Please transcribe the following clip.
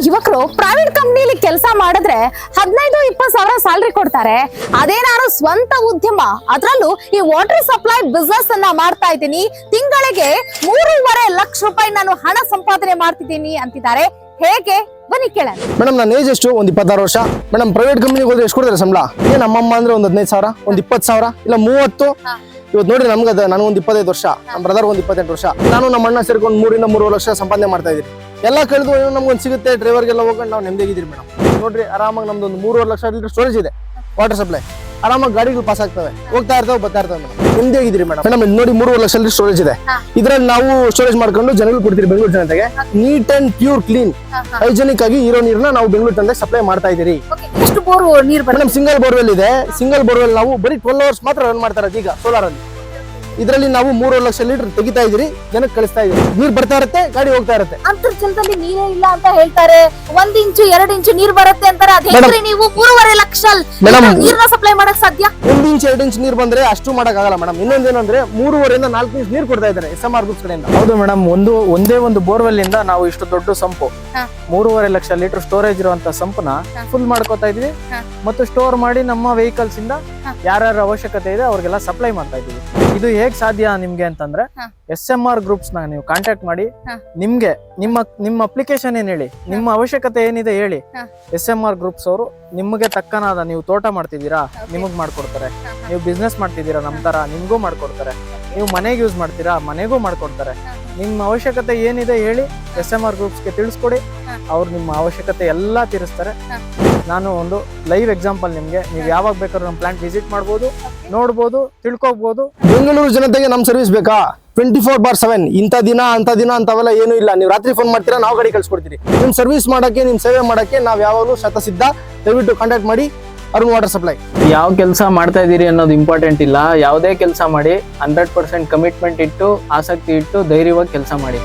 ಯುವಕರು ಪ್ರೈವೇಟ್ ಕಂಪ್ನಿಲಿ ಕೆಲಸ ಮಾಡಿದ್ರೆ 15-20 ಸಾವಿರ ಸ್ಯಾಲರಿ ಕೊಡ್ತಾರೆ. ಅದೇ ನಾನು ಸ್ವಂತ ಉದ್ಯಮ, ಅದರಲ್ಲೂ ಈ ವಾಟರ್ ಸಪ್ಲೈ ಬಿಸ್ನೆಸ್ ಅನ್ನ ಮಾಡ್ತಾ ಇದ್ದೀನಿ, ತಿಂಗಳಿಗೆ 3.5 ಲಕ್ಷ ರೂಪಾಯಿ ನಾನು ಹಣ ಸಂಪಾದನೆ ಮಾಡ್ತಿದ್ದೀನಿ ಅಂತಿದ್ದಾರೆ. ಹೇಗೆ ಬನ್ನಿ ಕೇಳೋಣ. ಮೇಡಮ್ ನನ್ನ ಏಜ್ ಎಷ್ಟು? ಒಂದು 26 ವರ್ಷ. ಮೇಡಮ್ ಪ್ರೈವೇಟ್ ಕಂಪ್ನಿಗೆ ಹೋದ್ರೆ ಎಷ್ಟು ಕೊಡ್ತಾರೆ ಸಂಬಳ? ನಮ್ಮಮ್ಮ ಅಂದ್ರೆ ಒಂದು 15 ಸಾವಿರ, ಒಂದು 20 ಸಾವಿರ, ಇಲ್ಲ 30. ಇವತ್ತು ನೋಡ್ರಿ ನಮ್ಗೆ ನಾನು ಒಂದು 25 ವರ್ಷ, ನಮ್ಮ ಬ್ರದರ್ ಒಂದು 28 ವರ್ಷ, ನಾನು ನಮ್ಮ ಅಣ್ಣ ಸೇರ್ಕೊಂಡು 3-3 ಲಕ್ಷ ಸಂಪಾದನೆ ಮಾಡ್ತಾ ಇದ್ದೀವಿ. ಎಲ್ಲ ಕಳೆದು ನಮ್ಗೊಂದು ಸಿಗುತ್ತೆ, ಡ್ರೈವರ್ಗೆಲ್ಲ ಹೋಗ್ಕೊಂಡು ನಾವು ನೆಮ್ಮದಿಗಿದ್ದೀರಿ ಮೇಡಮ್. ನೋಡ್ರಿ ಆರಾಮಾಗಿ ನಮ್ದು ಒಂದು 3.5 ಲಕ್ಷ ಲೀಟರ್ ಸ್ಟೋರೇಜ್ ಇದೆ, ವಾಟರ್ ಸಪ್ಲೈ. ಆರಾಮಾಗಿ ಗಾಡಿಗಳು ಪಾಸ್ ಆಗ್ತವೆ, ಹೋಗ್ತಾ ಇರ್ತವೆ, ಬರ್ತಾ ಇರ್ತವೆ ಮೇಡಮ್. ನೆಮ್ಮದಿಯಾಗಿದ್ದೀರಿ ಮೇಡಮ್. ಮೇಡಮ್ ನೋಡಿ 3.5 ಲಕ್ಷ ಲೀಟರ್ ಸ್ಟೋರೇಜ್ ಇದೆ. ಇದ್ರಲ್ಲಿ ನಾವು ಸ್ಟೋರೇಜ್ ಮಾಡ್ಕೊಂಡು ಜನಗಳು ಕೊಡ್ತೀರಿ. ಬೆಂಗಳೂರು ಜನತೆಗೆ neat and pure clean hygienic ಆಗಿ ಇರೋ ನೀರನ್ನ ನಾವು ಬೆಂಗಳೂರು ಜನತೆಗೆ ಸಪ್ಲೈ ಮಾಡ್ತಾ ಇದ್ದೀರಿ. ಎಷ್ಟು ಬೋರ್ ನೀರು ಮೇಡಮ್ ಸಿಂಗಲ್ ಬೋರ್ವೆಲ್ ಇದೆ. ಸಿಂಗಲ್ ಬೋರ್ವೆಲ್ ನಾವು ಬರೀ 12 ಅವರ್ಸ್ ಮಾತ್ರ ರನ್ ಮಾಡ್ತಾ ಇರೋದು ಈಗ ಸೋಲಾರ್ ಅಲ್ಲಿ. ಇದರಲ್ಲಿ ನಾವು 3.5 ಲಕ್ಷ ಲೀಟರ್ ತೆಗಿತಾ ಇದೀರಿ, ಜನಕ್ಕೆ ಕಳಿಸ್ತಾ ಇದೀರಿ. ನೀರ್ ಬರ್ತಾ ಇರುತ್ತೆ, ಗಾಡಿ ಹೋಗ್ತಾ ಇರುತ್ತೆ. ಅಂತರ್ಜಲದಲ್ಲಿ ನೀರೇ ಇಲ್ಲ ಅಂತ ಹೇಳ್ತಾರೆ. 1 ಇಂಚು 2 ಇಂಚು ನೀರ್ ಬರುತ್ತೆ ಅಂತಾರೆ. ಅದೇ ನೀವು 3.5 ಲಕ್ಷ ನೀರ್ನ ಸಪ್ಲೈ ಮಾಡಕ್ ಸಾಧ್ಯ? 1 ಇಂಚ್ 2 ಇಂಚ್ ನೀರ್ ಬಂದ್ರೆ ಅಷ್ಟು ಮಾಡಕ್ ಆಗಲ್ಲ ಮೇಡಮ್. ಇನ್ನೊಂದೇನಂದ್ರೆ 3.5 ಇಂದ 4 ಇಂಚ್ ನೀರ್ ಕೊಡ್ತಾ ಇದ್ದಾರೆ SMR ಗ್ರೂಪ್ಸ್ ಕಡೆಯಿಂದ. ಹೌದು ಮೇಡಮ್, ಒಂದೇ ಒಂದು ಬೋರ್ವೆಲ್ ಇಂದ ನಾವು ಇಷ್ಟು ದೊಡ್ಡ ಸಂಪು 3.5 ಲಕ್ಷ ಲೀಟರ್ ಸ್ಟೋರೇಜ್ ಇರುವಂತ ಸಂಪನ್ನ ಫುಲ್ ಮಾಡ್ಕೋತಾ ಇದೀವಿ. ಮತ್ತು ಸ್ಟೋರ್ ಮಾಡಿ ನಮ್ಮ ವೆಹಿಕಲ್ಸ್ ಇಂದ ಯಾರ್ಯಾರ ಅವಶ್ಯಕತೆ ಇದೆ ಅವ್ರಿಗೆಲ್ಲ ಸಪ್ಲೈ ಮಾಡ್ತಾ ಇದೀವಿ. ಇದು ಹೇಗ್ ಸಾಧ್ಯ ನಿಮ್ಗೆ ಅಂತಂದ್ರೆ SMR ಗ್ರೂಪ್ಸ್ ನ ನೀವು ಕಾಂಟ್ಯಾಕ್ಟ್ ಮಾಡಿ, ನಿಮ್ಗೆ ನಿಮ್ಮ ಅಪ್ಲಿಕೇಶನ್ ಏನ್ ಹೇಳಿ, ನಿಮ್ಮ ಅವಶ್ಯಕತೆ ಏನಿದೆ ಹೇಳಿ, SMR ಗ್ರೂಪ್ಸ್ ಅವರು ನಿಮಗೆ ತಕ್ಕನಾದ, ನೀವು ತೋಟ ಮಾಡ್ತಿದ್ದೀರಾ ನಿಮಗ್ ಮಾಡ್ಕೊಡ್ತಾರೆ, ನೀವು ಬಿಸ್ನೆಸ್ ಮಾಡ್ತಿದ್ದೀರಾ ನಮ್ ತರ ನಿಮ್ಗೂ ಮಾಡ್ಕೊಡ್ತಾರೆ, ನೀವು ಮನೆಗೆ ಯೂಸ್ ಮಾಡ್ತೀರಾ ಮನೆಗೂ ಮಾಡ್ಕೊಡ್ತಾರೆ. ನಿಮ್ಮ ಅವಶ್ಯಕತೆ ಏನಿದೆ ಹೇಳಿ SMR ಗ್ರೂಪ್ಸ್ಗೆ ತಿಳಿಸ್ಕೊಡಿ, ಅವ್ರು ನಿಮ್ಮ ಅವಶ್ಯಕತೆ ಎಲ್ಲಾ ತೀರಿಸ್ತಾರೆ. ನಾನು ಒಂದು ಲೈವ್ ಎಕ್ಸಾಂಪಲ್ ನಿಮ್ಗೆ, ನೀವು ಯಾವಾಗ ಬೇಕಾದ್ರೂ ನಮ್ಮ ಪ್ಲಾಂಟ್ ವಿಸಿಟ್ ಮಾಡ್ಬೋದು, ನೋಡ್ಬೋದು, ತಿಳ್ಕೊಬಹುದು. ಬೆಂಗಳೂರು ಜನತೆಗೆ ನಮ್ ಸರ್ವಿಸ್ ಬೇಕಾ? 24/7 ಇಂಥ ದಿನ ಅಂತ ದಿನ ಅಂತವೆಲ್ಲ ಏನು ಇಲ್ಲ. ನೀವು ರಾತ್ರಿ ಫೋನ್ ಮಾಡ್ತೀರಾ, ನಾವು ಗಾಡಿ ಕಳ್ಸಿಕೊಡ್ತೀರಿ. ನಿಮ್ ಸರ್ವಿಸ್ ಮಾಡಕ್ಕೆ, ನಿಮ್ ಸೇವೆ ಮಾಡಕ್ಕೆ ನಾವ್ ಯಾವಾಗಲೂ ಶತಸಿದ್ಧ. ದಯವಿಟ್ಟು ಕಾಂಟ್ಯಾಕ್ಟ್ ಮಾಡಿ ಅರುಣ್ ವಾಟರ್ ಸಪ್ಲೈ. ಯಾವ ಕೆಲಸ ಮಾಡ್ತಾ ಇದೀರಿ ಅನ್ನೋದು ಇಂಪಾರ್ಟೆಂಟ್ ಇಲ್ಲ, ಯಾವುದೇ ಕೆಲಸ ಮಾಡಿ 100% ಕಮಿಟ್ಮೆಂಟ್ ಇಟ್ಟು, ಆಸಕ್ತಿ ಇಟ್ಟು ಧೈರ್ಯವಾಗಿ ಕೆಲಸ ಮಾಡಿ.